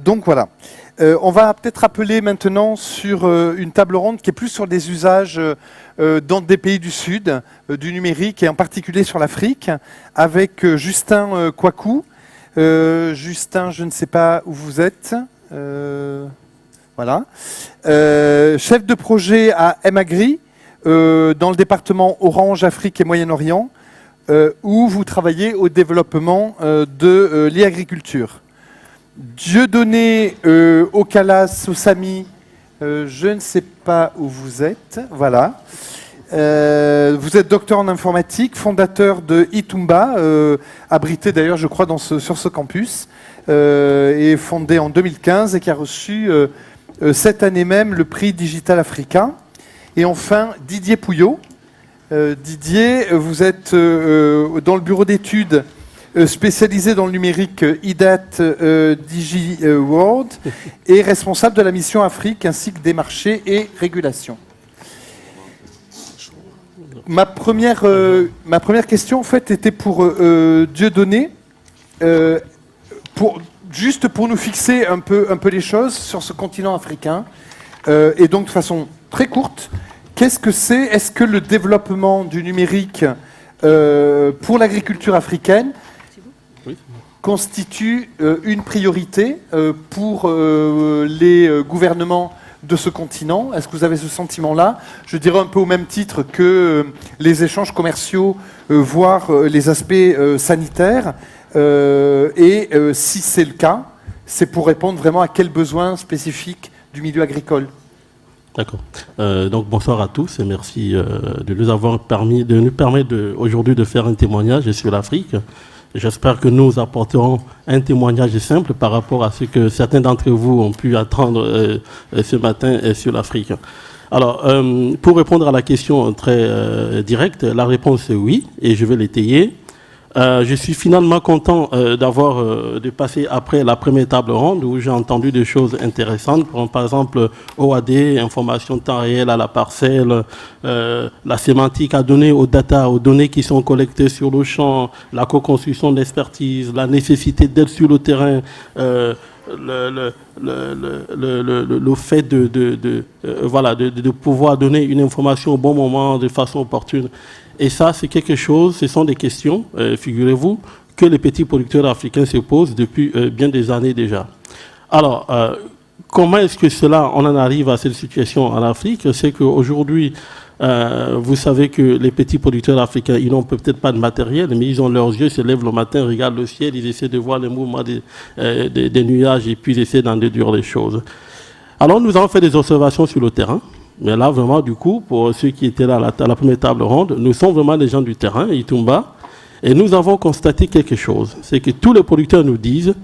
Donc voilà. On va peut-être appeler maintenant sur une table ronde qui est plus sur des usages dans des pays du Sud, du numérique et en particulier sur l'Afrique, avec Justin Kouakou. Justin, je ne sais pas où vous êtes. Voilà. Chef de projet à Emagri, dans le département Orange, Afrique et Moyen-Orient, où vous travaillez au développement de l'e-agriculture. Dieudonné Ocalas Osami, je ne sais pas où vous êtes. Voilà. Vous êtes docteur en informatique, fondateur de Itumba, abrité d'ailleurs, je crois, sur ce campus, et fondé en 2015 et qui a reçu cette année même le prix Digital Africa. Et enfin, Didier Pouillot. Didier, vous êtes dans le bureau d'études spécialisé dans le numérique IDAT DigiWorld et responsable de la mission Afrique ainsi que des marchés et régulations. Ma première question en fait était pour Dieudonné, juste pour nous fixer un peu les choses sur ce continent africain et donc de façon très courte. Qu'est-ce que c'est? Est-ce que le développement du numérique pour l'agriculture africaine constitue une priorité pour les gouvernements de ce continent? Est-ce que vous avez ce sentiment-là? Je dirais un peu au même titre que les échanges commerciaux, voire les aspects sanitaires. Et si c'est le cas, c'est pour répondre vraiment à quels besoins spécifiques du milieu agricole? D'accord. Donc bonsoir à tous et merci de nous permettre aujourd'hui de faire un témoignage sur l'Afrique. J'espère que nous apporterons un témoignage simple par rapport à ce que certains d'entre vous ont pu attendre ce matin sur l'Afrique. Alors, pour répondre à la question très directe, la réponse est oui, et je vais l'étayer. Je suis finalement content de passer après la première table ronde où j'ai entendu des choses intéressantes, par exemple OAD, information de temps réel à la parcelle, la sémantique à donner aux data, aux données qui sont collectées sur le champ, la co-construction d'expertise, la nécessité d'être sur le terrain, le fait de pouvoir donner une information au bon moment, de façon opportune. Et ça, c'est quelque chose, ce sont des questions, figurez-vous, que les petits producteurs africains se posent depuis bien des années déjà. Alors, comment est-ce que on en arrive à cette situation en Afrique? C'est qu'aujourd'hui, vous savez que les petits producteurs africains, ils n'ont peut-être pas de matériel, mais ils ont leurs yeux, se lèvent le matin, regardent le ciel, ils essaient de voir les mouvements des nuages et puis ils essaient d'en déduire les choses. Alors, nous avons fait des observations sur le terrain. Mais là, vraiment, du coup, pour ceux qui étaient là à la première table ronde, nous sommes vraiment des gens du terrain, Itumba, et nous avons constaté quelque chose. C'est que tous les producteurs nous disent,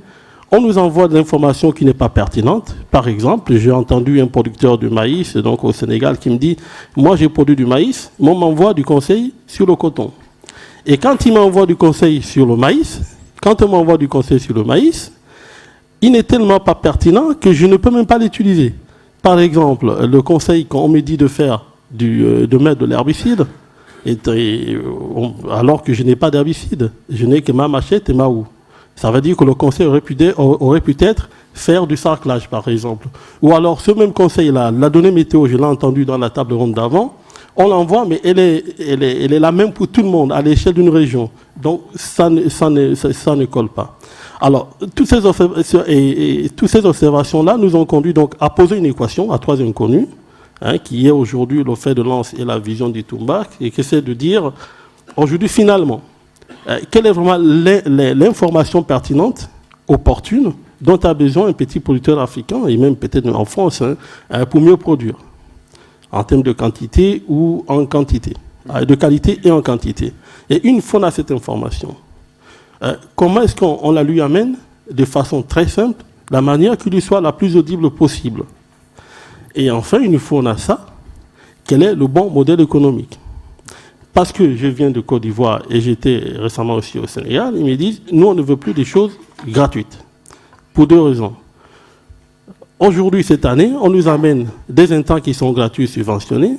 on nous envoie de l'information qui n'est pas pertinente. Par exemple, j'ai entendu un producteur de maïs, donc au Sénégal, qui me dit, moi j'ai produit du maïs, mais on m'envoie du conseil sur le coton. Et quand il m'envoie du conseil sur le maïs, il n'est tellement pas pertinent que je ne peux même pas l'utiliser. Par exemple, le conseil qu'on me dit de faire, de mettre de l'herbicide, alors que je n'ai pas d'herbicide, je n'ai que ma machette et ma houe. Ça veut dire que le conseil aurait pu être faire du sarclage, par exemple. Ou alors, ce même conseil-là, la donnée météo, je l'ai entendu dans la table ronde d'avant, on l'envoie, mais elle est la même pour tout le monde, à l'échelle d'une région. Donc, ça ne colle pas. Alors, toutes ces observations-là nous ont conduit donc à poser une équation à trois inconnus, qui est aujourd'hui le fer de lance et la vision d'Itumba, et qui essaie de dire, aujourd'hui, finalement, quelle est vraiment l'information pertinente, opportune, dont a besoin un petit producteur africain, et même peut-être en France, pour mieux produire, en termes de quantité ou en quantité, de qualité et en quantité. Et une fois on a cette information, comment est-ce qu'on la lui amène de façon très simple, la manière qui lui soit la plus audible possible? Et enfin, une fois on a ça, quel est le bon modèle économique? Parce que je viens de Côte d'Ivoire et j'étais récemment aussi au Sénégal, ils me disent, nous on ne veut plus des choses gratuites. Pour deux raisons. Aujourd'hui, cette année, on nous amène des intrants qui sont gratuits subventionnés.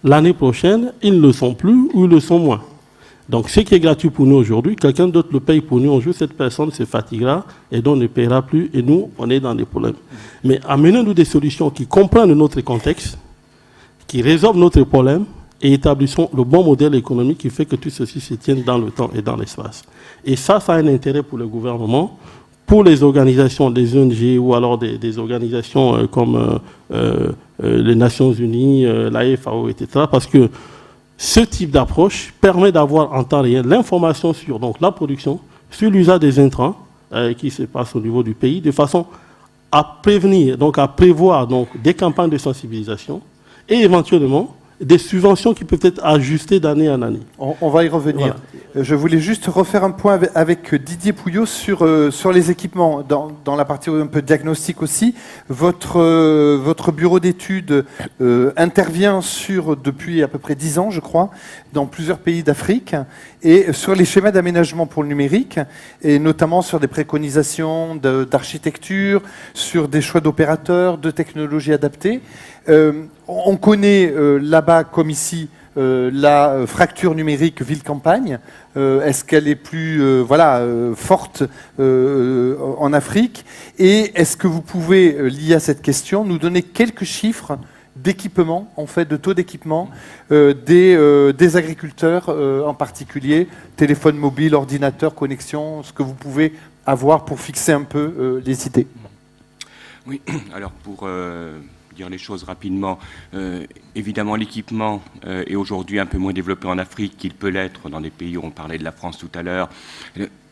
L'année prochaine, ils ne le sont plus ou ils le sont moins. Donc, ce qui est gratuit pour nous aujourd'hui, quelqu'un d'autre le paye pour nous. On joue cette personne, se fatiguera et donc ne paiera plus. Et nous, on est dans des problèmes. Mais amenons-nous des solutions qui comprennent notre contexte, qui résolvent notre problème et établissons le bon modèle économique qui fait que tout ceci se tienne dans le temps et dans l'espace. Et ça a un intérêt pour le gouvernement, pour les organisations des ONG ou alors des organisations comme les Nations Unies, la FAO, etc. Parce que ce type d'approche permet d'avoir en temps réel l'information sur donc, la production, sur l'usage des intrants qui se passe au niveau du pays, de façon à prévenir, donc à prévoir donc, des campagnes de sensibilisation et éventuellement des subventions qui peuvent être ajustées d'année en année. On va y revenir. Voilà. Je voulais juste refaire un point avec Didier Pouillot sur les équipements, dans la partie un peu diagnostic aussi. Votre bureau d'études intervient depuis à peu près 10 ans, je crois, dans plusieurs pays d'Afrique, et sur les schémas d'aménagement pour le numérique, et notamment sur des préconisations d'architecture, sur des choix d'opérateurs, de technologies adaptées. On connaît là-bas comme ici la fracture numérique ville-campagne. Est-ce qu'elle est plus forte en Afrique? Et est-ce que vous pouvez, lié à cette question, nous donner quelques chiffres d'équipement, en fait, de taux d'équipement des agriculteurs en particulier, téléphone mobile, ordinateur, connexion, ce que vous pouvez avoir pour fixer un peu les idées? Oui, alors pour dire les choses rapidement, évidemment l'équipement est aujourd'hui un peu moins développé en Afrique qu'il peut l'être dans des pays où on parlait de la France tout à l'heure.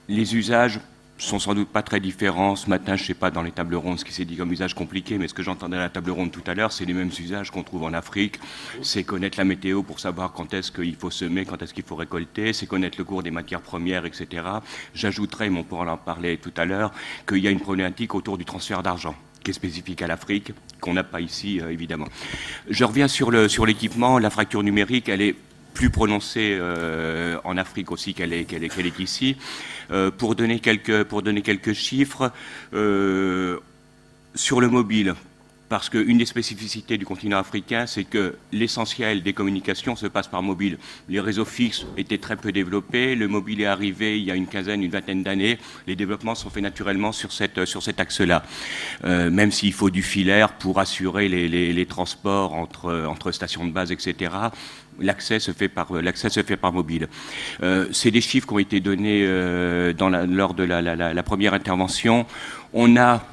Les usages sont sans doute pas très différents. Ce matin, je ne sais pas dans les tables rondes ce qui s'est dit comme usage compliqué, mais ce que j'entendais à la table ronde tout à l'heure, c'est les mêmes usages qu'on trouve en Afrique. C'est connaître la météo pour savoir quand est-ce qu'il faut semer, quand est-ce qu'il faut récolter, c'est connaître le cours des matières premières, etc. J'ajouterais, mais on pourra en parler tout à l'heure, qu'il y a une problématique autour du transfert d'argent qui est spécifique à l'Afrique, qu'on n'a pas ici, évidemment. Je reviens sur l'équipement. La fracture numérique, elle est plus prononcée en Afrique aussi qu'elle est ici. Pour donner quelques chiffres, sur le mobile, parce qu'une des spécificités du continent africain, c'est que l'essentiel des communications se passe par mobile. Les réseaux fixes étaient très peu développés, le mobile est arrivé il y a une vingtaine d'années, les développements sont faits naturellement sur cet axe-là. Même s'il faut du filaire pour assurer les transports entre stations de base, etc., l'accès se fait par mobile. C'est des chiffres qui ont été donnés lors de la première intervention. On a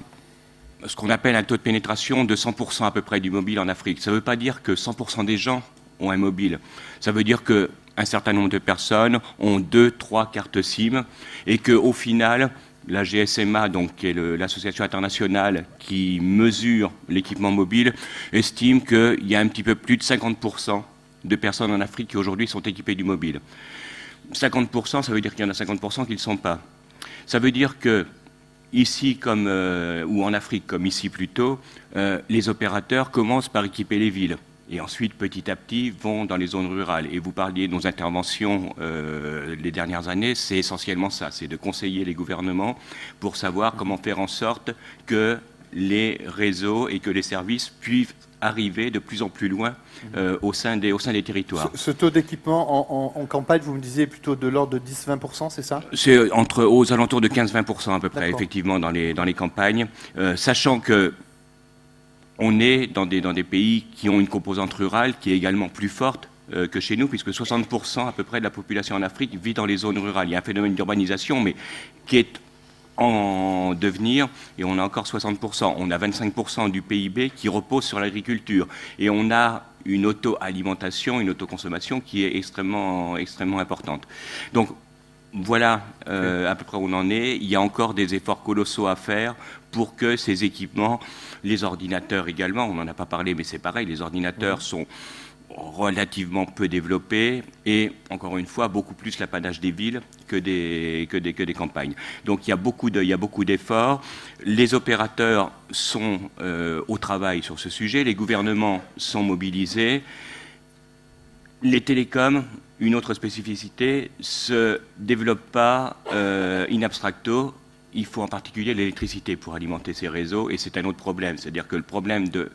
ce qu'on appelle un taux de pénétration de 100% à peu près du mobile en Afrique. Ça ne veut pas dire que 100% des gens ont un mobile. Ça veut dire qu'un certain nombre de personnes ont 2-3 cartes SIM et qu'au final, la GSMA, donc, qui est l'association internationale qui mesure l'équipement mobile, estime qu'il y a un petit peu plus de 50% de personnes en Afrique qui aujourd'hui sont équipées du mobile. 50%, ça veut dire qu'il y en a 50% qui ne le sont pas. Ça veut dire que ici, ou en Afrique, comme ici plutôt, les opérateurs commencent par équiper les villes et ensuite, petit à petit, vont dans les zones rurales. Et vous parliez de nos interventions les dernières années, c'est essentiellement ça, c'est de conseiller les gouvernements pour savoir comment faire en sorte que les réseaux et que les services puissent arriver de plus en plus loin au sein des territoires. Ce taux d'équipement en campagne, vous me disiez plutôt de l'ordre de 10-20%, c'est ça? C'est aux alentours de 15-20% à peu près, effectivement, dans les campagnes, sachant que on est dans des pays qui ont une composante rurale qui est également plus forte que chez nous, puisque 60% à peu près de la population en Afrique vit dans les zones rurales. Il y a un phénomène d'urbanisation, mais qui est en devenir, et on a encore 60%. On a 25% du PIB qui repose sur l'agriculture. Et on a une auto-alimentation, une autoconsommation qui est extrêmement importante. Donc, voilà à peu près où on en est. Il y a encore des efforts colossaux à faire pour que ces équipements, les ordinateurs également, on n'en a pas parlé, mais c'est pareil, les ordinateurs sont relativement peu développés et, encore une fois, beaucoup plus l'apanage des villes que des campagnes. Donc il y a beaucoup d'efforts. Les opérateurs sont au travail sur ce sujet, les gouvernements sont mobilisés. Les télécoms, une autre spécificité, se développent pas in abstracto. Il faut en particulier l'électricité pour alimenter ces réseaux et c'est un autre problème. C'est-à-dire que le problème de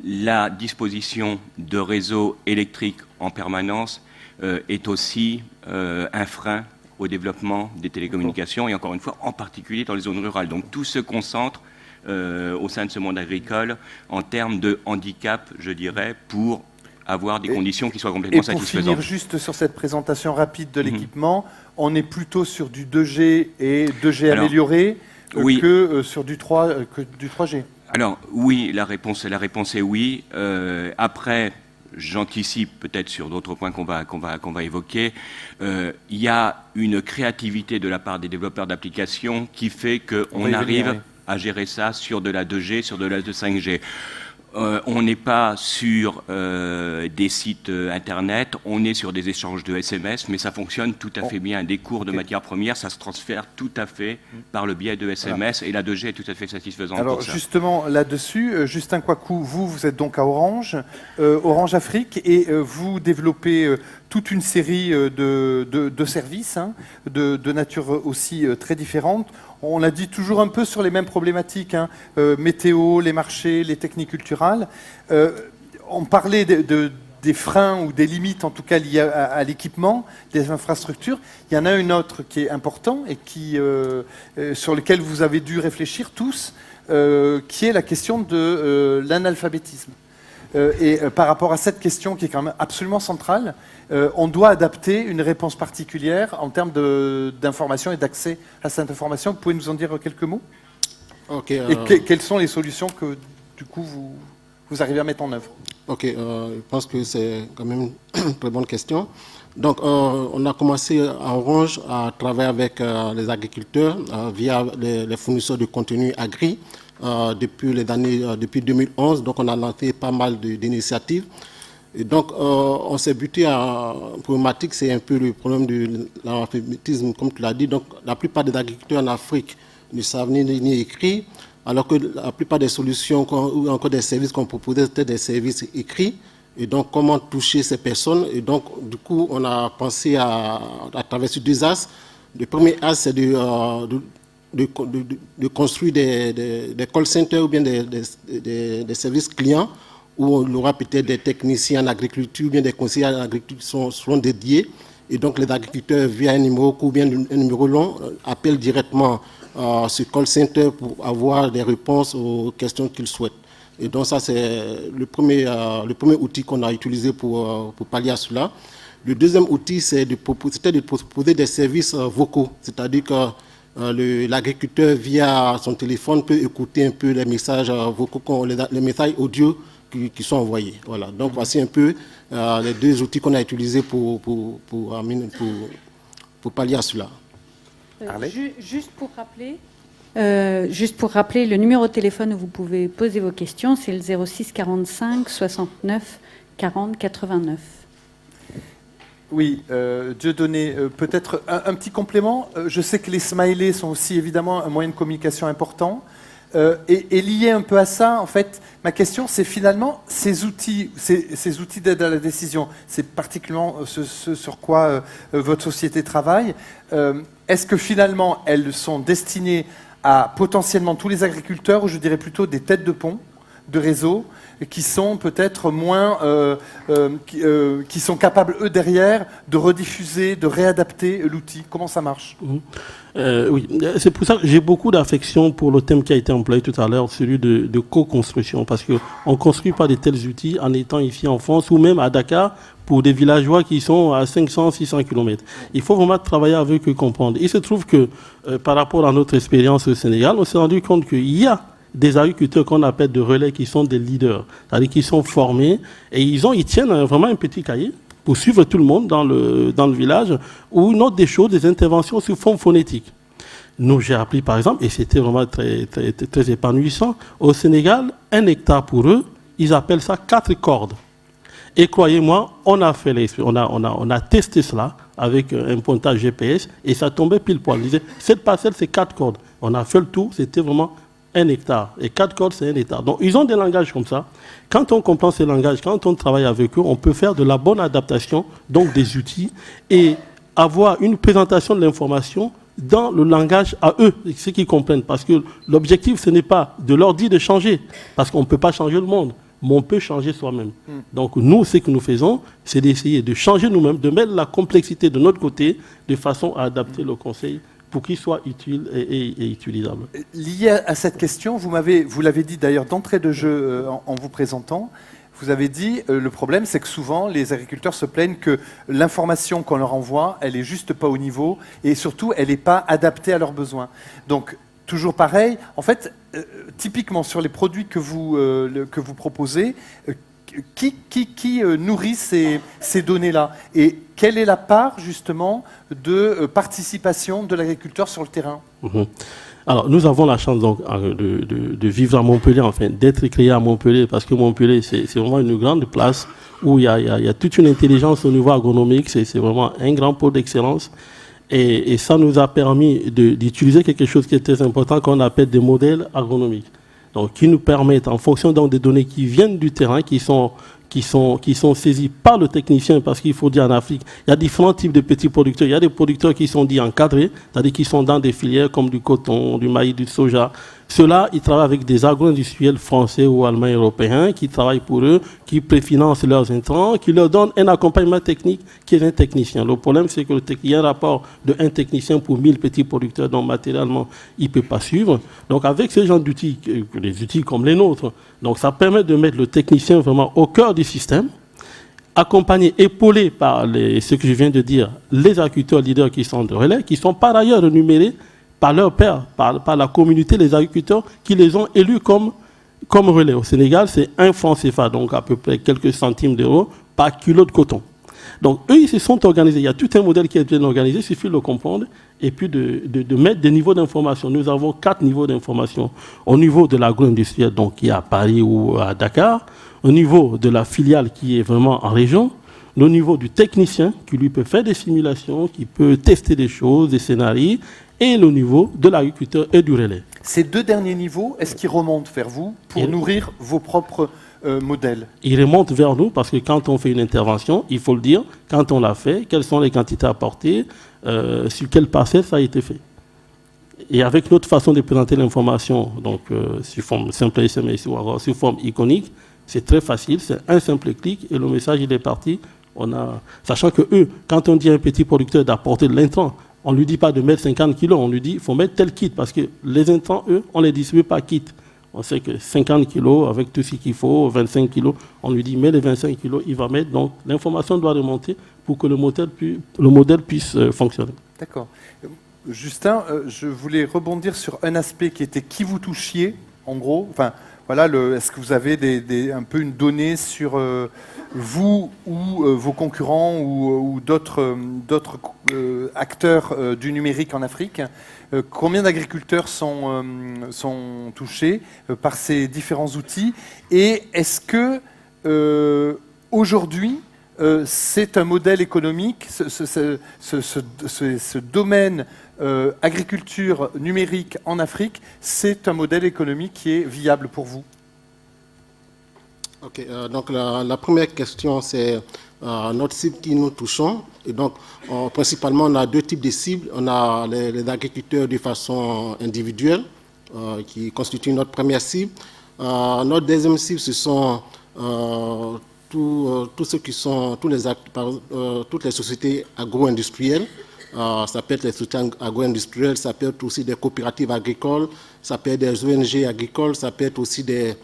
la disposition de réseaux électriques en permanence est aussi un frein au développement des télécommunications et encore une fois en particulier dans les zones rurales. Donc tout se concentre au sein de ce monde agricole en termes de handicap, je dirais, pour avoir des conditions qui soient complètement satisfaisantes. Et pour finir juste sur cette présentation rapide de l'équipement, on est plutôt sur du 2G et 2G amélioré que sur du 3G. Alors oui, la réponse est oui. Après, j'anticipe peut-être sur d'autres points qu'on va évoquer. Il y a une créativité de la part des développeurs d'applications qui fait qu'on arrive à gérer ça sur de la 2G, sur de la 5G. On n'est pas sur des sites internet, on est sur des échanges de SMS, mais ça fonctionne tout à fait bien. Des cours de matières premières, ça se transfère tout à fait par le biais de SMS et la 2G est tout à fait satisfaisante. Alors pour ça. Justement là-dessus, Justin Kouakou, vous êtes donc à Orange, Orange Afrique, et vous développez toute une série de services de nature aussi très différente. On l'a dit toujours un peu sur les mêmes problématiques, météo, les marchés, les techniques culturales. On parlait des freins ou des limites, en tout cas liées à l'équipement, des infrastructures. Il y en a une autre qui est importante et sur laquelle vous avez dû réfléchir tous, qui est la question de l'analphabétisme. Et par rapport à cette question qui est quand même absolument centrale, on doit adapter une réponse particulière en termes d'information et d'accès à cette information. Vous pouvez nous en dire quelques mots ? Et quelles sont les solutions que, du coup, vous arrivez à mettre en œuvre ? Je pense que c'est quand même une très bonne question. Donc, on a commencé à Orange à travailler avec les agriculteurs via les fournisseurs de contenu agri. Depuis 2011, donc on a lancé pas mal d'initiatives. Et donc, on s'est buté à une problématique, c'est un peu le problème de l'analphabétisme, comme tu l'as dit. Donc, la plupart des agriculteurs en Afrique ne savent ni écrire, alors que la plupart des solutions ou encore des services qu'on proposait, c'était des services écrits. Et donc, comment toucher ces personnes? Et donc, du coup, on a pensé à travers ces deux axes. Le premier axe, c'est de construire des call centers ou bien des services clients où il y aura peut-être des techniciens en agriculture ou bien des conseillers en agriculture qui seront dédiés. Et donc, les agriculteurs, via un numéro ou bien un numéro long, appellent directement ce call center pour avoir des réponses aux questions qu'ils souhaitent. Et donc, ça, c'est le premier outil qu'on a utilisé pour pallier à cela. Le deuxième outil, c'était de proposer des services vocaux, c'est-à-dire que l'agriculteur, via son téléphone, peut écouter un peu les messages vocaux, les messages audio qui sont envoyés. Voilà. Donc, voici un peu les deux outils qu'on a utilisés pour pallier à cela. Juste pour rappeler, le numéro de téléphone où vous pouvez poser vos questions, c'est le 06 45 69 40 89. Oui, Dieudonné, peut-être un petit complément. Je sais que les smileys sont aussi évidemment un moyen de communication important. Et lié un peu à ça, en fait, ma question, c'est finalement ces outils d'aide à la décision, c'est particulièrement ce sur quoi votre société travaille. Est-ce que finalement, elles sont destinées à potentiellement tous les agriculteurs, ou je dirais plutôt des têtes de pont, de réseau, qui sont peut-être moins, qui sont capables, eux, derrière, de rediffuser, de réadapter l'outil? Comment ça marche? Oui, c'est pour ça que j'ai beaucoup d'affection pour le thème qui a été employé tout à l'heure, celui de co-construction, parce qu'on ne construit pas de tels outils en étant ici en France ou même à Dakar pour des villageois qui sont à 500, 600 km. Il faut vraiment travailler avec eux, comprendre. Il se trouve que par rapport à notre expérience au Sénégal, on s'est rendu compte qu'il y a des agriculteurs qu'on appelle de relais qui sont des leaders, c'est-à-dire qu'ils sont formés et ils tiennent vraiment un petit cahier pour suivre tout le monde dans le village, où ils notent des choses, des interventions sous forme phonétique. Nous, j'ai appris par exemple, et c'était vraiment très, très, très épanouissant, au Sénégal, 1 hectare pour eux, ils appellent ça 4 cordes. Et croyez-moi, on a testé cela avec un pointage GPS et ça tombait pile poil. On disait, cette parcelle, c'est 4 cordes. On a fait le tour, c'était vraiment 1 hectare. Et 4 cordes, c'est 1 hectare. Donc, ils ont des langages comme ça. Quand on comprend ces langages, quand on travaille avec eux, on peut faire de la bonne adaptation, donc des outils, et avoir une présentation de l'information dans le langage à eux, ce qu'ils comprennent. Parce que l'objectif, ce n'est pas de leur dire de changer, parce qu'on ne peut pas changer le monde. mais on peut changer soi-même. Donc nous, ce que nous faisons, c'est d'essayer de changer nous-mêmes, de mettre la complexité de notre côté, de façon à adapter le conseil pour qu'il soit utile et utilisable. Lié à cette question, vous l'avez dit d'ailleurs d'entrée de jeu en vous présentant, vous avez dit le problème c'est que souvent les agriculteurs se plaignent que l'information qu'on leur envoie, elle est juste pas au niveau et surtout elle n'est pas adaptée à leurs besoins. Donc toujours pareil, en fait, typiquement sur les produits que vous proposez, qui nourrit ces données-là? Et quelle est la part, justement, de participation de l'agriculteur sur le terrain? Alors, nous avons la chance donc, de vivre à Montpellier, enfin, d'être créé à Montpellier, parce que Montpellier, c'est vraiment une grande place où il y a toute une intelligence au niveau agronomique, c'est vraiment un grand pôle d'excellence. Et ça nous a permis d'utiliser quelque chose qui est très important, qu'on appelle des modèles agronomiques. Donc, qui nous permettent, en fonction donc, des données qui viennent du terrain, qui sont saisies par le technicien, parce qu'il faut dire en Afrique, il y a différents types de petits producteurs. Il y a des producteurs qui sont dits encadrés, c'est-à-dire qui sont dans des filières comme du coton, du maïs, du soja. Ceux-là, ils travaillent avec des agro-industriels français ou allemands européens qui travaillent pour eux, qui préfinancent leurs intrants, qui leur donnent un accompagnement technique qui est un technicien. Le problème, c'est qu'il y a un rapport de un technicien pour 1000 petits producteurs, dont matériellement, il ne peut pas suivre. Donc, avec ce genre d'outils, des outils comme les nôtres, donc ça permet de mettre le technicien vraiment au cœur du système, accompagné, épaulé par ce que je viens de dire, les agriculteurs leaders qui sont de relais, qui sont par ailleurs rémunérés par leurs pairs, par la communauté, les agriculteurs qui les ont élus comme relais. Au Sénégal, c'est 1 franc CFA, donc à peu près quelques centimes d'euros par kilo de coton. Donc, eux, ils se sont organisés. Il y a tout un modèle qui est bien organisé, il suffit de le comprendre et puis de mettre des niveaux d'information. Nous avons 4 niveaux d'information. Au niveau de l'agro-industriel, donc qui est à Paris ou à Dakar, au niveau de la filiale qui est vraiment en région, au niveau du technicien qui lui peut faire des simulations, qui peut tester des choses, des scénarios, et le niveau de l'agriculteur et du relais. Ces 2 derniers niveaux, est-ce qu'ils remontent vers vous pour nourrir vos propres modèles? Ils remontent vers nous parce que quand on fait une intervention, il faut le dire, quand on l'a fait, quelles sont les quantités apportées, sur quelle parcelle ça a été fait. Et avec notre façon de présenter l'information, donc sur forme simple SMS ou alors sur forme iconique, c'est très facile, c'est un simple clic et le message il est parti. Sachant que eux, quand on dit à un petit producteur d'apporter de l'intrant, on ne lui dit pas de mettre 50 kilos, on lui dit qu'il faut mettre tel kit, parce que les intrants, eux, on ne les distribue pas kit. On sait que 50 kilos, avec tout ce qu'il faut, 25 kilos, on lui dit, mets les 25 kilos, il va mettre. Donc, l'information doit remonter pour que le modèle puisse fonctionner. D'accord. Justin, je voulais rebondir sur un aspect qui était qui vous touchiez, en gros. Enfin, voilà, est-ce que vous avez un peu une donnée sur vous ou vos concurrents ou d'autres acteurs du numérique en Afrique? Combien d'agriculteurs sont touchés par ces différents outils? Et est-ce que aujourd'hui, c'est un modèle économique, ce domaine agriculture numérique en Afrique, c'est un modèle économique qui est viable pour vous? Ok, donc la première question, c'est notre cible qui nous touchons. Et donc, principalement, on a 2 types de cibles. On a les agriculteurs de façon individuelle, qui constituent notre première cible. Notre deuxième cible, ce sont tous ceux qui sont, toutes les sociétés agro-industrielles. Ça peut être les sociétés agro-industrielles, ça peut être aussi des coopératives agricoles, ça peut être des ONG agricoles, ça peut être aussi des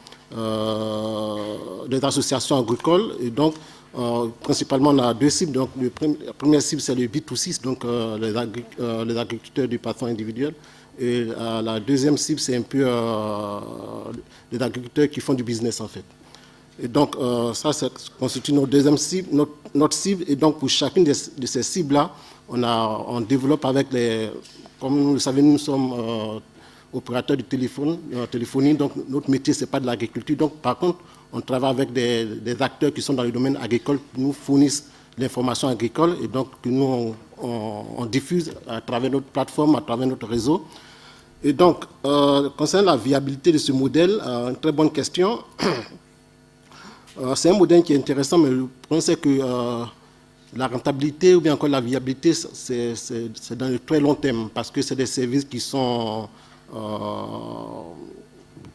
associations agricoles. Et donc, principalement, on a 2 cibles. Donc, la première cible, c'est le B2C, donc les agriculteurs de façon individuelle. Et la deuxième cible, c'est un peu les agriculteurs qui font du business, en fait. Et donc, ça constitue notre deuxième cible, notre cible. Et donc, pour chacune de ces cibles-là, on développe avec comme vous le savez, nous sommes opérateurs de téléphonie, donc notre métier, ce n'est pas de l'agriculture. Donc, par contre, on travaille avec des acteurs qui sont dans le domaine agricole, qui nous fournissent l'information agricole et donc que nous, on diffuse à travers notre plateforme, à travers notre réseau. Et donc, concernant la viabilité de ce modèle, une très bonne question. C'est un modèle qui est intéressant, mais le problème, c'est que la rentabilité ou bien encore la viabilité, c'est dans le très long terme, parce que c'est des services qui sont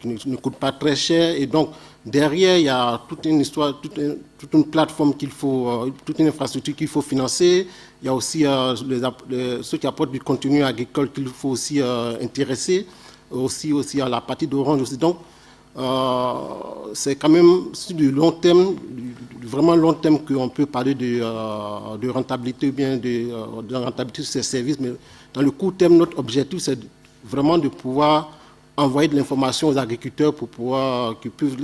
ne coûte pas très cher. Et donc, derrière, il y a toute une histoire, toute une plateforme qu'il faut, toute une infrastructure qu'il faut financer. Il y a aussi ceux qui apportent du contenu agricole qu'il faut aussi intéresser, aussi à la partie d'Orange aussi. Donc, c'est quand même sur du long terme, vraiment long terme, qu'on peut parler de rentabilité ou bien de rentabilité de ces services. Mais dans le court terme, notre objectif, c'est vraiment de pouvoir envoyer de l'information aux agriculteurs pour pouvoir qu'ils puissent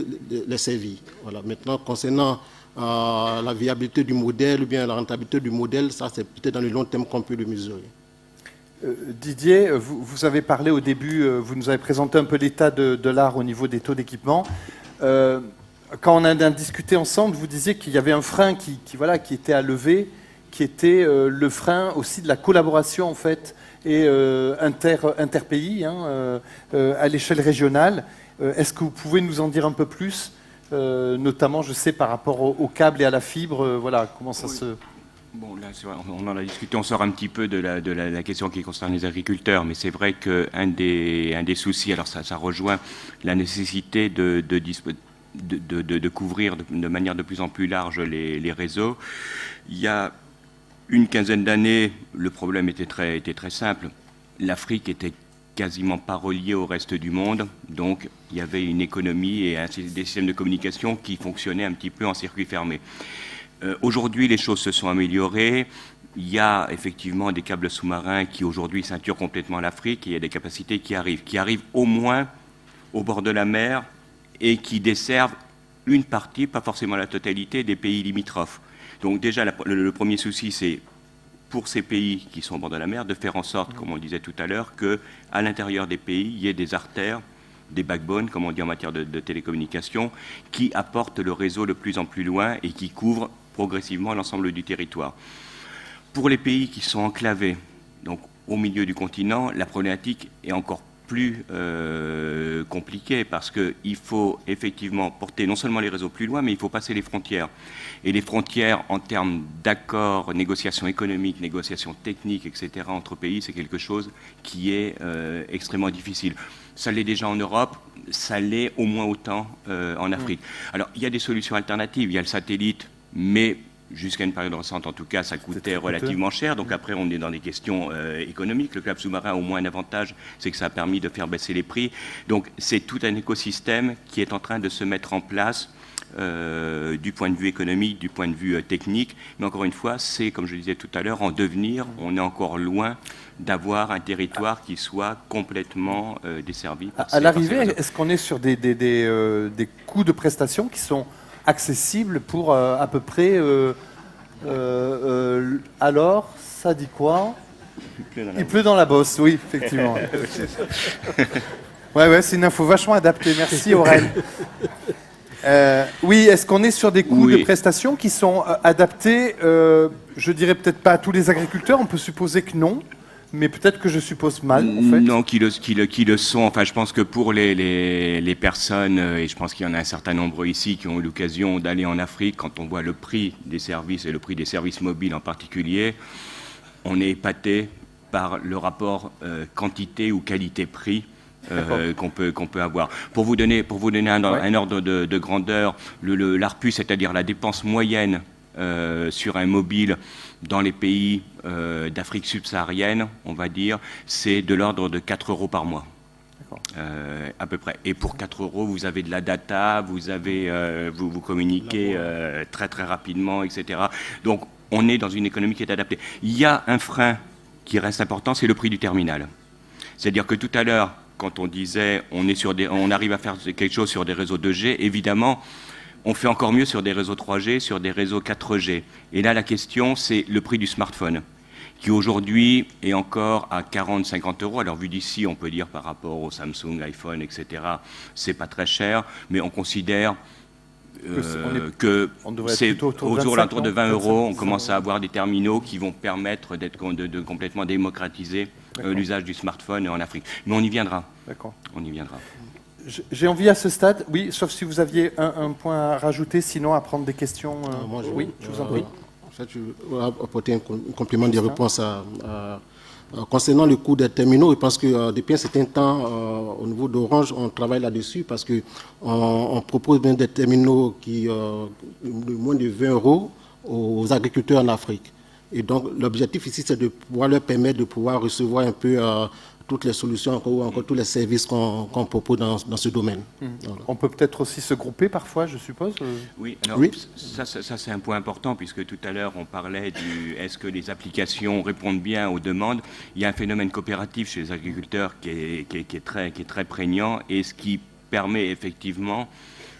les servir. Voilà. Maintenant, concernant la viabilité du modèle ou bien la rentabilité du modèle, ça c'est peut-être dans le long terme qu'on peut le mesurer. Didier, vous avez parlé au début, vous nous avez présenté un peu l'état de l'art au niveau des taux d'équipement. Quand on a discuté ensemble, vous disiez qu'il y avait un frein qui était à lever, qui était le frein aussi de la collaboration en fait et interpays à l'échelle régionale. Est-ce que vous pouvez nous en dire un peu plus, notamment, je sais, par rapport au câble et à la fibre, voilà, comment ça se... Bon, là, on en a discuté, on sort un petit peu de la question qui concerne les agriculteurs, mais c'est vrai qu'un des soucis, alors ça rejoint la nécessité de couvrir de manière de plus en plus large les réseaux. Il y a une quinzaine d'années, le problème était très simple. L'Afrique était quasiment pas reliée au reste du monde, donc il y avait une économie et des systèmes de communication qui fonctionnaient un petit peu en circuit fermé. Aujourd'hui, les choses se sont améliorées. Il y a effectivement des câbles sous-marins qui aujourd'hui ceinturent complètement l'Afrique et il y a des capacités qui arrivent au moins au bord de la mer et qui desservent une partie, pas forcément la totalité, des pays limitrophes. Donc déjà, le premier souci, c'est pour ces pays qui sont au bord de la mer, de faire en sorte, comme on le disait tout à l'heure, qu'à l'intérieur des pays, il y ait des artères, des backbones, comme on dit en matière de télécommunications, qui apportent le réseau de plus en plus loin et qui couvrent progressivement l'ensemble du territoire. Pour les pays qui sont enclavés, donc au milieu du continent, la problématique est encore plus compliquée parce qu'il faut effectivement porter non seulement les réseaux plus loin, mais il faut passer les frontières. Et les frontières en termes d'accords, négociations économiques, négociations techniques, etc. entre pays, c'est quelque chose qui est extrêmement difficile. Ça l'est déjà en Europe, ça l'est au moins autant en Afrique. Alors, il y a des solutions alternatives. Il y a le satellite, mais jusqu'à une période récente, en tout cas, ça coûtait relativement cher. Donc après, on est dans des questions économiques. Le câble sous-marin a au moins un avantage, c'est que ça a permis de faire baisser les prix. Donc c'est tout un écosystème qui est en train de se mettre en place du point de vue économique, du point de vue technique. Mais encore une fois, c'est, comme je le disais tout à l'heure, en devenir. On est encore loin d'avoir un territoire qui soit complètement desservi. À l'arrivée, est-ce qu'on est sur des coûts de prestations qui sont accessible pour à peu près... alors, ça dit quoi? Il pleut dans la bosse, oui, effectivement. Ouais, c'est une info vachement adaptée. Merci, Aurèle. Oui, est-ce qu'on est sur des coûts de prestations qui sont adaptés, je dirais peut-être pas à tous les agriculteurs, on peut supposer que non. Mais peut-être que je suppose mal, en fait. Non, qui le sont. Enfin, je pense que pour les personnes, et je pense qu'il y en a un certain nombre ici qui ont eu l'occasion d'aller en Afrique, quand on voit le prix des services et le prix des services mobiles en particulier, on est épaté par le rapport quantité ou qualité-prix qu'on peut avoir. Pour vous donner un ordre de grandeur, l'ARPU, c'est-à-dire la dépense moyenne sur un mobile dans les pays d'Afrique subsaharienne, on va dire, c'est de l'ordre de 4 € par mois. À peu près. Et pour 4 €, vous avez de la data, vous communiquez très très rapidement, etc. Donc on est dans une économie qui est adaptée. Il y a un frein qui reste important, c'est le prix du terminal. C'est-à-dire que tout à l'heure, quand on disait on arrive à faire quelque chose sur des réseaux 2G, évidemment, on fait encore mieux sur des réseaux 3G, sur des réseaux 4G. Et là, la question, c'est le prix du smartphone, qui aujourd'hui est encore à 40-50 €. Alors, vu d'ici, on peut dire par rapport au Samsung, iPhone, etc., c'est pas très cher, mais on considère que c'est aux alentours de 20 €. On commence à avoir des terminaux qui vont permettre de complètement démocratiser l'usage du smartphone en Afrique. Mais on y viendra. D'accord. On y viendra. J'ai envie à ce stade, oui, sauf si vous aviez un point à rajouter, sinon à prendre des questions. Moi, oui, je vous en prie. En fait, je vais apporter un complément de réponse à Concernant le coût des terminaux, je pense que depuis un certain temps, au niveau d'Orange, on travaille là-dessus parce qu'on on propose bien des terminaux qui de moins de 20 € aux agriculteurs en Afrique. Et donc, l'objectif ici, c'est de pouvoir leur permettre de pouvoir recevoir un peu toutes les solutions ou encore tous les services qu'on propose dans ce domaine. Voilà. On peut peut-être aussi se grouper parfois, je suppose. Oui, alors Oui. ça c'est un point important puisque tout à l'heure on parlait du est-ce que les applications répondent bien aux demandes. Il y a un phénomène coopératif chez les agriculteurs qui est très prégnant et ce qui permet effectivement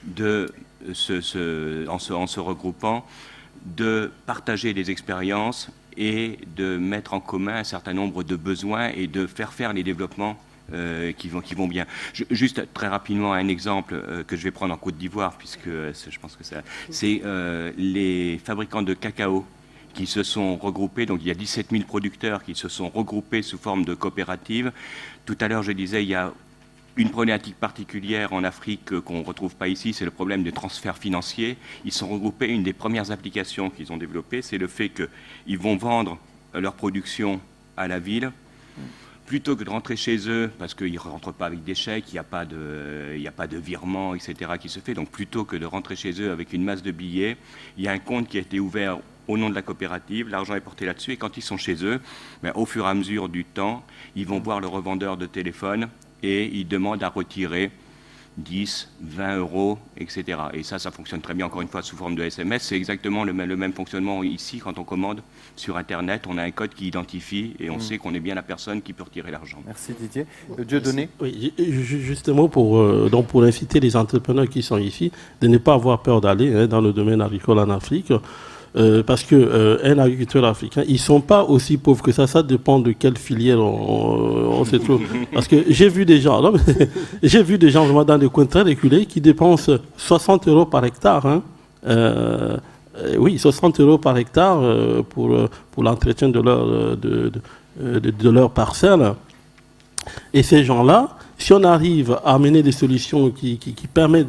de en se regroupant de partager des expériences et de mettre en commun un certain nombre de besoins et de faire les développements qui vont bien. Juste très rapidement un exemple que je vais prendre en Côte d'Ivoire, puisque je pense que c'est les fabricants de cacao qui se sont regroupés. Donc il y a 17 000 producteurs qui se sont regroupés sous forme de coopérative. Tout à l'heure, je disais, il y a une problématique particulière en Afrique qu'on ne retrouve pas ici, c'est le problème des transferts financiers. Ils sont regroupés. Une des premières applications qu'ils ont développées, c'est le fait qu'ils vont vendre leur production à la ville. Plutôt que de rentrer chez eux, parce qu'ils ne rentrent pas avec des chèques, il n'y a pas de virement, etc. qui se fait. Donc plutôt que de rentrer chez eux avec une masse de billets, il y a un compte qui a été ouvert au nom de la coopérative, l'argent est porté là-dessus, et quand ils sont chez eux, au fur et à mesure du temps, ils vont voir le revendeur de téléphone et ils demandent à retirer 10, 20 €, etc. Et ça fonctionne très bien, encore une fois, sous forme de SMS. C'est exactement le même fonctionnement ici, quand on commande sur Internet, on a un code qui identifie et on sait qu'on est bien la personne qui peut retirer l'argent. Merci Didier. Dieudonné. Oui, justement pour inciter les entrepreneurs qui sont ici de ne pas avoir peur d'aller dans le domaine agricole en Afrique. Parce qu'un agriculteur africain, ils ne sont pas aussi pauvres que ça. Ça dépend de quelle filière on se trouve. Parce que j'ai vu des gens, vraiment dans des coins très reculés qui dépensent 60 € par hectare. Oui, 60 € par hectare pour l'entretien de leur parcelle. Et ces gens-là, si on arrive à amener des solutions qui permettent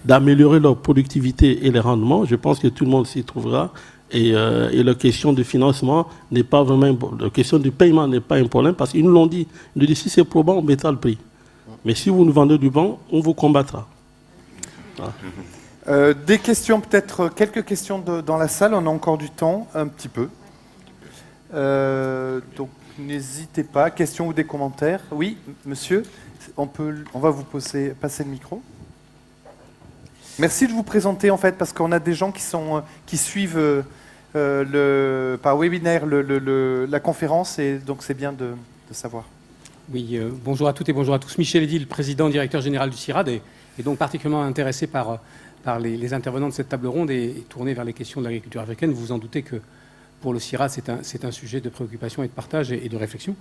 d'améliorer leur productivité et les rendements, je pense que tout le monde s'y trouvera. Et la question de financement n'est pas vraiment... La question du paiement n'est pas un problème parce qu'ils nous l'ont dit. Ils nous disent si c'est probant, on mettra le prix. Mais si vous nous vendez du bon, on vous combattra. Voilà. Des questions, peut-être quelques questions dans la salle. On a encore du temps, un petit peu. Donc, n'hésitez pas. Questions ou des commentaires? Oui, monsieur, on va vous passer le micro. Merci de vous présenter, en fait, parce qu'on a des gens qui suivent par webinaire la conférence, et donc c'est bien de savoir. Oui, bonjour à toutes et bonjour à tous. Michel Eddy, le président directeur général du CIRAD, est donc particulièrement intéressé par les intervenants de cette table ronde et tourné vers les questions de l'agriculture africaine. Vous vous en doutez que pour le CIRAD, c'est un sujet de préoccupation et de partage et de réflexion.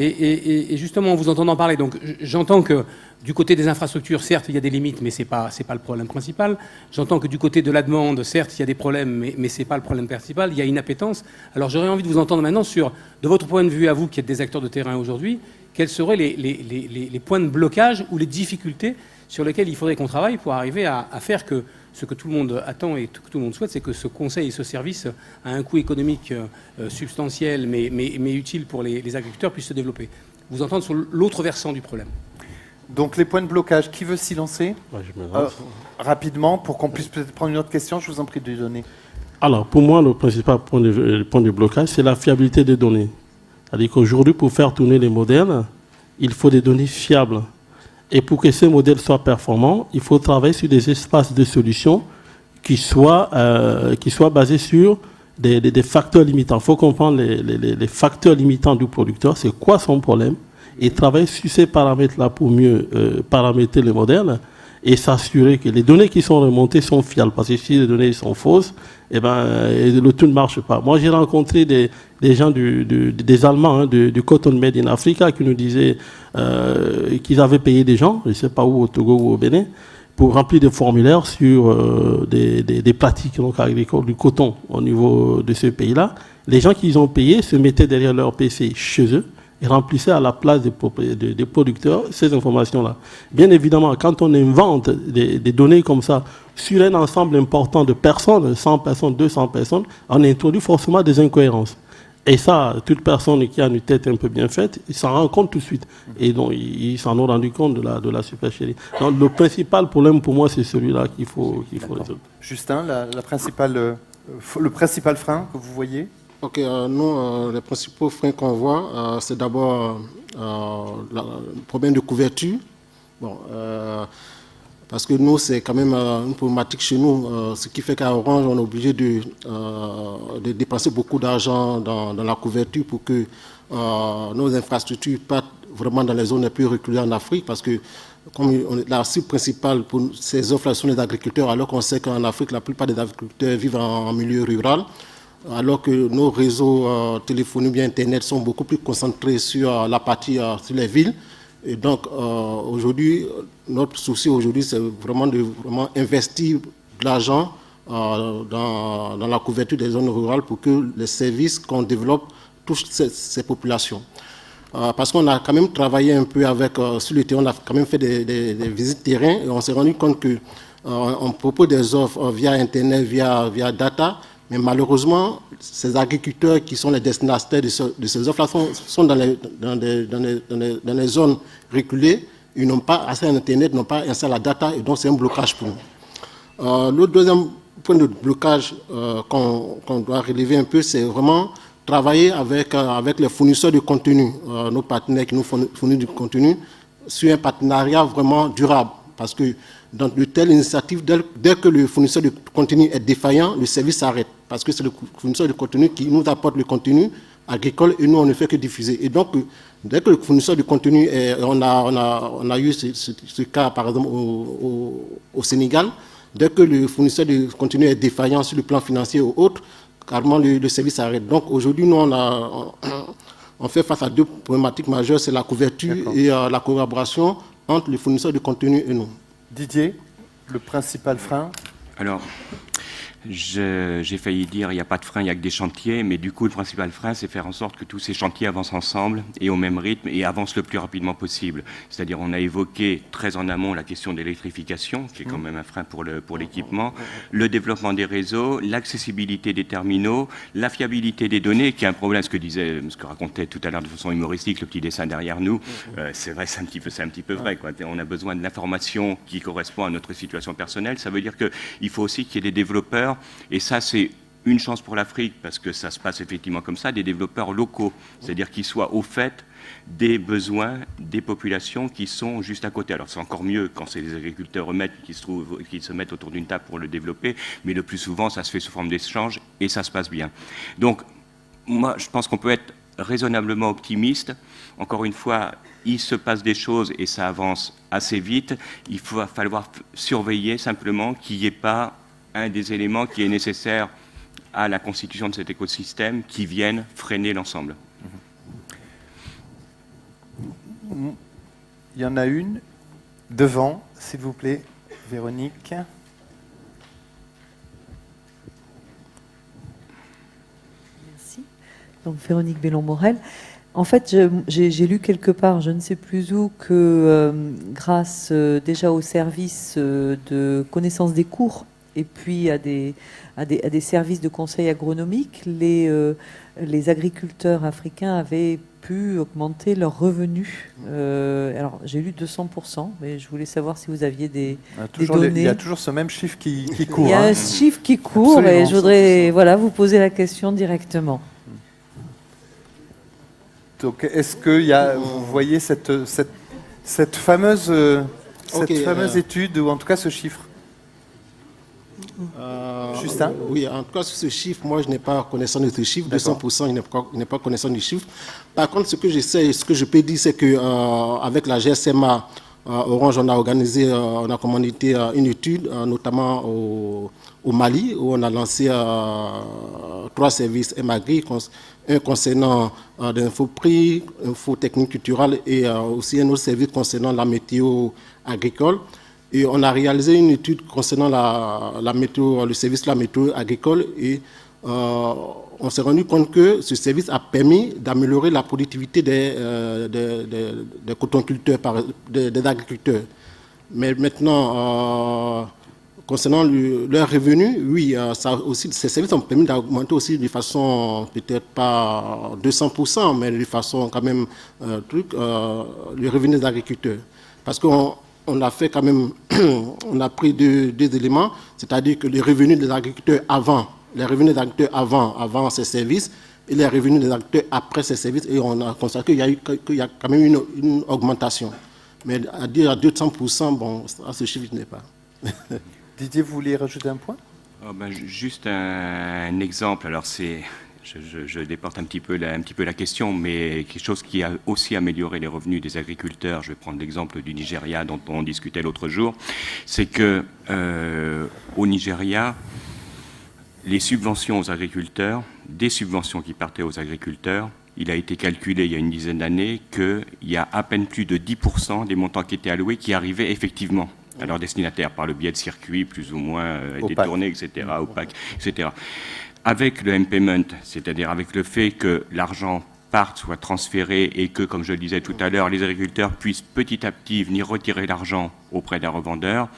Et justement, en vous entendant parler, donc j'entends que du côté des infrastructures, certes, il y a des limites, mais ce n'est pas le problème principal. J'entends que du côté de la demande, certes, il y a des problèmes, mais ce n'est pas le problème principal. Il y a une appétence. Alors j'aurais envie de vous entendre maintenant sur, de votre point de vue à vous, qui êtes des acteurs de terrain aujourd'hui, quels seraient les points de blocage ou les difficultés sur lesquelles il faudrait qu'on travaille pour arriver à faire que ce que tout le monde attend et que tout le monde souhaite, c'est que ce conseil et ce service à un coût économique substantiel mais utile pour les agriculteurs puisse se développer. Vous entendre sur l'autre versant du problème. Donc les points de blocage, qui veut s'y lancer? Je me lance. Rapidement, pour qu'on puisse peut-être prendre une autre question, je vous en prie de donner. Alors, pour moi, le principal point de blocage, c'est la fiabilité des données. C'est-à-dire qu'aujourd'hui, pour faire tourner les modèles, il faut des données fiables. Et pour que ces modèles soient performants, il faut travailler sur des espaces de solutions qui soient basés sur des facteurs limitants. Il faut comprendre les facteurs limitants du producteur, c'est quoi son problème, et travailler sur ces paramètres-là pour mieux paramétrer les modèles et s'assurer que les données qui sont remontées sont fiables. Parce que si les données sont fausses, le tout ne marche pas. Moi, j'ai rencontré des gens, des Allemands, du Cotton Made in Africa, qui nous disaient qu'ils avaient payé des gens, je ne sais pas où, au Togo ou au Bénin, pour remplir des formulaires sur des pratiques donc, agricoles du coton au niveau de ce pays-là. Les gens qu'ils ont payés se mettaient derrière leur PC chez eux et remplissaient à la place des producteurs ces informations-là. Bien évidemment, quand on invente des données comme ça sur un ensemble important de personnes, 100 personnes, 200 personnes, on introduit forcément des incohérences. Et ça, toute personne qui a une tête un peu bien faite, il s'en rend compte tout de suite. Et donc, ils s'en ont rendu compte de la supercherie. Donc, le principal problème pour moi, c'est celui-là qu'il faut résoudre. Justin, le principal frein que vous voyez? Ok, nous, les principaux freins qu'on voit, c'est d'abord le problème de couverture. Bon, parce que nous, c'est quand même une problématique chez nous, ce qui fait qu'à Orange, on est obligé de dépenser beaucoup d'argent dans la couverture pour que nos infrastructures partent vraiment dans les zones les plus reculées en Afrique, parce que comme la cible principale pour ces offres sont les agriculteurs, alors qu'on sait qu'en Afrique, la plupart des agriculteurs vivent en milieu rural, alors que nos réseaux téléphoniques ou Internet sont beaucoup plus concentrés sur la partie, sur les villes. Et donc, aujourd'hui, notre souci aujourd'hui, c'est vraiment de investir de l'argent dans la couverture des zones rurales pour que les services qu'on développe touchent ces populations. Parce qu'on a quand même travaillé un peu sur le terrain, on a quand même fait des visites terrain et on s'est rendu compte qu'on propose des offres via Internet, via data, mais malheureusement, ces agriculteurs qui sont les destinataires de ces offres-là sont dans les zones reculées, ils n'ont pas accès à Internet, n'ont pas accès à la data, et donc c'est un blocage pour nous. Le deuxième point de blocage qu'on doit relever un peu, c'est vraiment travailler avec les fournisseurs de contenu, nos partenaires qui nous fournissent du contenu, sur un partenariat vraiment durable. Parce que dans de telles initiatives, dès que le fournisseur de contenu est défaillant, le service s'arrête. Parce que c'est le fournisseur de contenu qui nous apporte le contenu agricole et nous, on ne fait que diffuser. Et donc, dès que le fournisseur de contenu, on a eu ce cas, par exemple, au Sénégal, dès que le fournisseur de contenu est défaillant sur le plan financier ou autre, carrément, le service s'arrête. Donc, aujourd'hui, nous, on fait face à deux problématiques majeures, c'est la couverture et la collaboration entre les fournisseurs de contenu et nous. Didier, le principal frein? Alors, j'ai failli dire il n'y a pas de frein, il n'y a que des chantiers, mais du coup le principal frein c'est faire en sorte que tous ces chantiers avancent ensemble et au même rythme et avancent le plus rapidement possible. C'est-à-dire on a évoqué très en amont la question de l'électrification, qui est quand même un frein pour l'équipement, le développement des réseaux, l'accessibilité des terminaux, la fiabilité des données, qui est un problème, ce que racontait tout à l'heure de façon humoristique le petit dessin derrière nous, c'est vrai, c'est un petit peu vrai, quoi. On a besoin de l'information qui correspond à notre situation personnelle, ça veut dire qu'il faut aussi qu'il y ait des développeurs. Et ça, c'est une chance pour l'Afrique, parce que ça se passe effectivement comme ça, des développeurs locaux, c'est-à-dire qu'ils soient au fait des besoins des populations qui sont juste à côté. Alors c'est encore mieux quand c'est les agriculteurs eux-mêmes qui se mettent autour d'une table pour le développer, mais le plus souvent, ça se fait sous forme d'échange et ça se passe bien. Donc, moi, je pense qu'on peut être raisonnablement optimiste. Encore une fois, il se passe des choses et ça avance assez vite. Il va falloir surveiller simplement qu'il n'y ait pas un des éléments qui est nécessaire à la constitution de cet écosystème qui viennent freiner l'ensemble. Il y en a une devant, s'il vous plaît, Véronique. Merci. Donc Véronique Bellon-Morel. En fait, j'ai lu quelque part, je ne sais plus où, que grâce déjà au service de connaissance des cours et puis à des services de conseil agronomique, les agriculteurs africains avaient pu augmenter leurs revenus. Alors, j'ai lu 200%, mais je voulais savoir si vous aviez des données. Il y a toujours ce même chiffre qui court. Il y a un chiffre qui court. Absolument. Et je voudrais vous poser la question directement. Donc, est-ce que vous voyez cette fameuse étude, ou en tout cas ce chiffre? Justin? Oui, en tout cas, sur ce chiffre, moi, je n'ai pas connaissance de ce chiffre. 200%, je n'ai pas connaissance du chiffre. Par contre, ce que je sais, ce que je peux dire, c'est qu'avec la GSMA, Orange, on a organisé, on a commandité une étude, notamment au Mali, où on a lancé 3 services Emagri, un concernant l'infoprix, info technique culturelle et aussi un autre service concernant la météo agricole. Et on a réalisé une étude concernant la météo, le service de la météo agricole et on s'est rendu compte que ce service a permis d'améliorer la productivité des cotonculteurs, des agriculteurs. Mais maintenant, concernant leurs revenus, oui, ça aussi, ces services ont permis d'augmenter aussi de façon, peut-être pas 200%, mais de façon quand même, le revenu des agriculteurs. Parce qu'on a fait quand même, on a pris deux éléments, c'est-à-dire que les revenus des agriculteurs avant ces services, et les revenus des agriculteurs après ces services, et on a constaté qu'il y a quand même une augmentation. Mais à dire à 200%, bon, ce chiffre n'est pas. Didier, vous voulez rajouter un point? Juste un exemple. Alors je déporte un petit peu la question, mais quelque chose qui a aussi amélioré les revenus des agriculteurs. Je vais prendre l'exemple du Nigeria dont on discutait l'autre jour. C'est que au Nigeria, les subventions aux agriculteurs, des subventions qui partaient aux agriculteurs, il a été calculé il y a une dizaine d'années qu'il y a à peine plus de 10% des montants qui étaient alloués qui arrivaient effectivement à leurs destinataires par le biais de circuits plus ou moins détournés, etc., opaques, etc. Avec le M-Payment, c'est-à-dire avec le fait que l'argent parte, soit transféré et que, comme je le disais tout à l'heure, les agriculteurs puissent petit à petit venir retirer l'argent auprès d'un revendeur,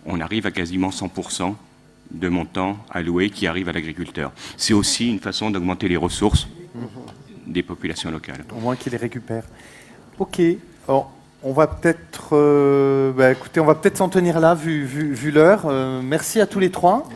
on arrive à quasiment 100% de montants alloués qui arrivent à l'agriculteur. C'est aussi une façon d'augmenter les ressources des populations locales. Au moins qu'ils les récupèrent. Ok. Alors, on va peut-être écoutez, on va peut-être s'en tenir là, vu l'heure. Merci à tous les trois.